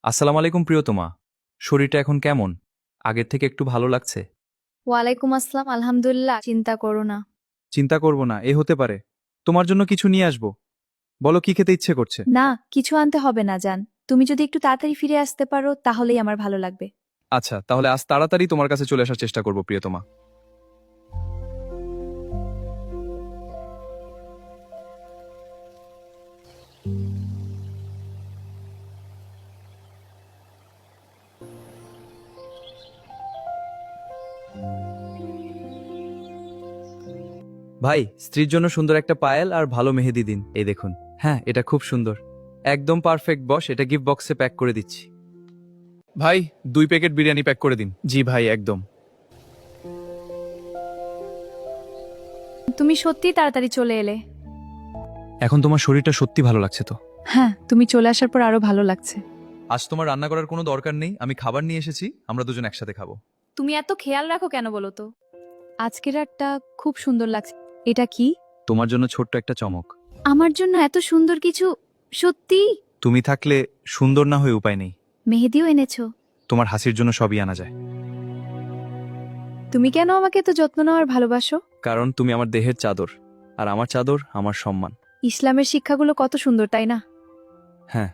আসসালামু আলাইকুম প্রিয়তমা। শরীরটা এখন কেমন? আগের থেকে একটু ভালো লাগছে? ওয়ালাইকুম আসসালাম, আলহামদুলিল্লাহ। চিন্তা করো না। চিন্তা করব না, এ হতে পারে। তোমার জন্য কিছু নিয়ে আসবো। বলো কি খেতে ইচ্ছে করছে? না, কিছু আনতে হবে না জান। তুমি যদি একটু তাড়াতাড়ি ফিরে আসতে পারো তাহলেই আমার ভালো লাগবে। আচ্ছা, তাহলে আজ তাড়াতাড়ি তোমার কাছে চলে আসার চেষ্টা করব প্রিয়তমা। ভাই, স্ত্রীর জন্য সুন্দর একটা পায়েল আর ভালো মেহেদি দিন। এই দেখুন। হ্যাঁ, এটা খুব সুন্দর। একদম পারফেক্ট বস, এটা গিফট বক্সে প্যাক করে দিচ্ছি। ভাই, 2 প্যাকেট বিরিয়ানি প্যাক করে দিন। জি ভাই, একদম। তুমি সত্যিই তাড়াতাড়ি চলে এলে। এখন তোমার শরীরটা সত্যি ভালো লাগছে তো? হ্যাঁ, তুমি চলে আসার পর আরো ভালো লাগছে। আজ তোমার রান্না করার কোনো দরকার নেই, আমি খাবার নিয়ে এসেছি, আমরা দুজন একসাথে খাবো। তুমি এত খেয়াল রাখো কেন বলো তো? আজকের রাতটা খুব সুন্দর লাগছে। এটা কি? তোমার জন্য ছোট্ট একটা চমক। আমার জন্য এত সুন্দর কিছু? সত্যি? তুমি থাকলে সুন্দর না হয়ে উপায় নেই। মেহেদিও এনেছো? তোমার হাসির জন্য সবই আনা যায়। তুমি কেন আমাকে এত যত্ন নাও আর ভালোবাসো? কারণ তুমি আমার দেহের চাদর, আর আমার চাদর আমার সম্মান। ইসলামের শিক্ষাগুলো কত সুন্দর, তাই না? হ্যাঁ,